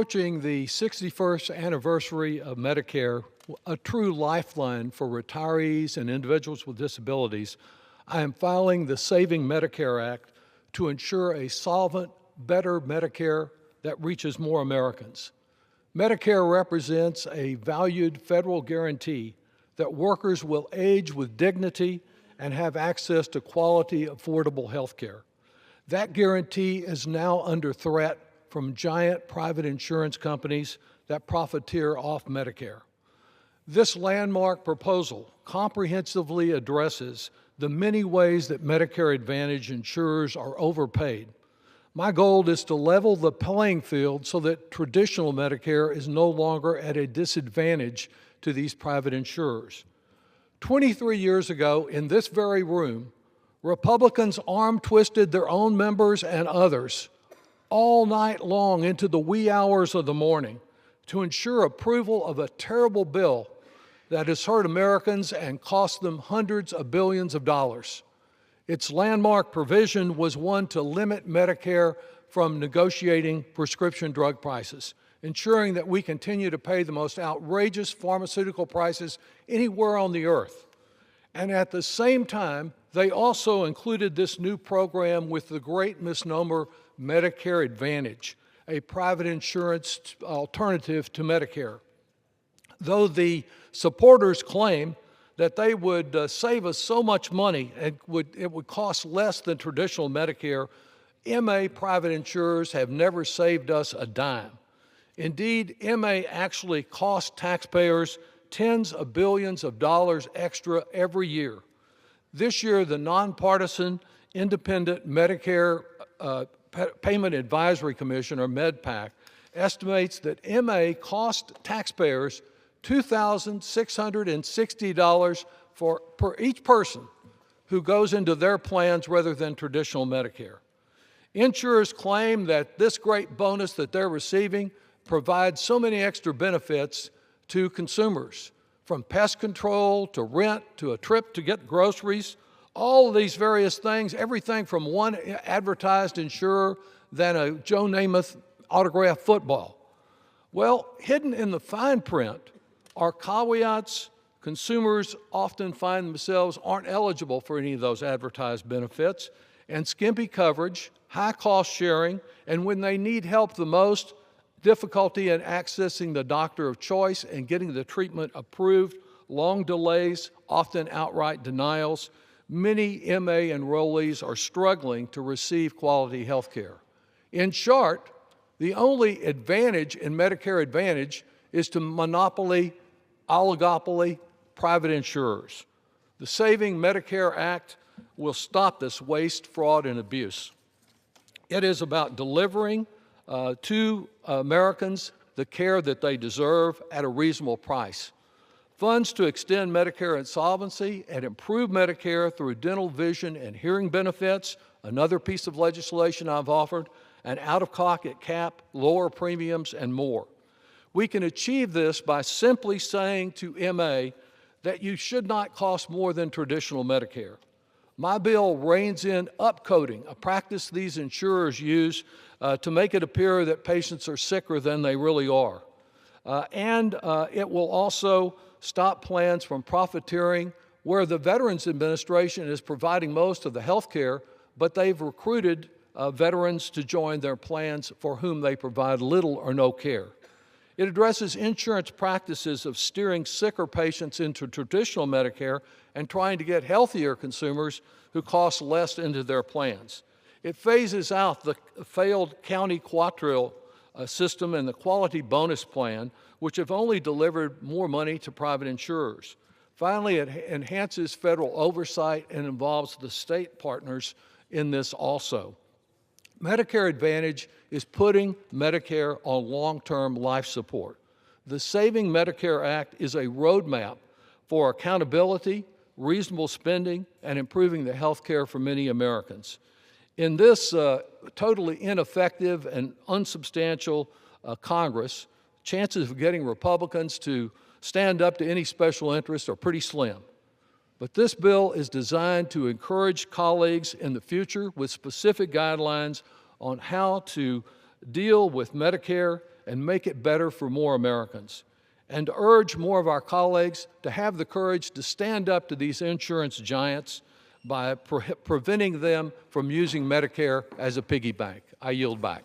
approaching the 61st anniversary of Medicare, a true lifeline for retirees and individuals with disabilities, I am filing the Saving Medicare Act to ensure a solvent, better Medicare that reaches more Americans. Medicare represents a valued federal guarantee that workers will age with dignity and have access to quality, affordable health care. That guarantee is now under threat from giant private insurance companies that profiteer off Medicare. This landmark proposal comprehensively addresses the many ways that Medicare Advantage insurers are overpaid. My goal is to level the playing field so that traditional Medicare is no longer at a disadvantage to these private insurers. 23 years ago, in this very room, Republicans arm-twisted their own members and others all night long into the wee hours of the morning to ensure approval of a terrible bill that has hurt Americans and cost them hundreds of billions of dollars. Its landmark provision was one to limit Medicare from negotiating prescription drug prices, ensuring that we continue to pay the most outrageous pharmaceutical prices anywhere on the earth. And at the same time, they also included this new program with the great misnomer Medicare Advantage, a private insurance alternative to Medicare. Though the supporters claim that they would save us so much money and it would cost less than traditional Medicare, MA private insurers have never saved us a dime. Indeed, MA actually costs taxpayers tens of billions of dollars extra every year. This year, the nonpartisan, independent Medicare Payment Advisory Commission, or MedPAC, estimates that MA cost taxpayers $2,660 per each person who goes into their plans rather than traditional Medicare. Insurers claim that this great bonus that they're receiving provides so many extra benefits to consumers, from pest control to rent to a trip to get groceries, all of these various things, everything from one advertised insurer than a Joe Namath autographed football. Well, hidden in the fine print are caveats. Consumers often find themselves aren't eligible for any of those advertised benefits, and skimpy coverage, high cost sharing, and when they need help the most, difficulty in accessing the doctor of choice and getting the treatment approved, long delays, often outright denials. Many MA enrollees are struggling to receive quality health care. In short, the only advantage in Medicare Advantage is to monopoly, oligopoly private insurers. The Saving Medicare Act will stop this waste, fraud, and abuse. It is about delivering to Americans the care that they deserve at a reasonable price. Funds to extend Medicare insolvency and improve Medicare through dental, vision, and hearing benefits, another piece of legislation I've offered, an out-of-pocket cap, lower premiums, and more. We can achieve this by simply saying to MA that you should not cost more than traditional Medicare. My bill reins in upcoding, a practice these insurers use to make it appear that patients are sicker than they really are. It will also stop plans from profiteering where the Veterans Administration is providing most of the health care, but they've recruited veterans to join their plans for whom they provide little or no care. It addresses insurance practices of steering sicker patients into traditional Medicare and trying to get healthier consumers who cost less into their plans. It phases out the failed county quadrille system and the quality bonus plan, which have only delivered more money to private insurers. Finally, it enhances federal oversight and involves the state partners in this also. Medicare Advantage is putting Medicare on long-term life support. The Saving Medicare Act is a roadmap for accountability, reasonable spending, and improving the health care for many Americans. In this totally ineffective and unsubstantial Congress, chances of getting Republicans to stand up to any special interest are pretty slim. But this bill is designed to encourage colleagues in the future with specific guidelines on how to deal with Medicare and make it better for more Americans, and to urge more of our colleagues to have the courage to stand up to these insurance giants by preventing them from using Medicare as a piggy bank. I yield back.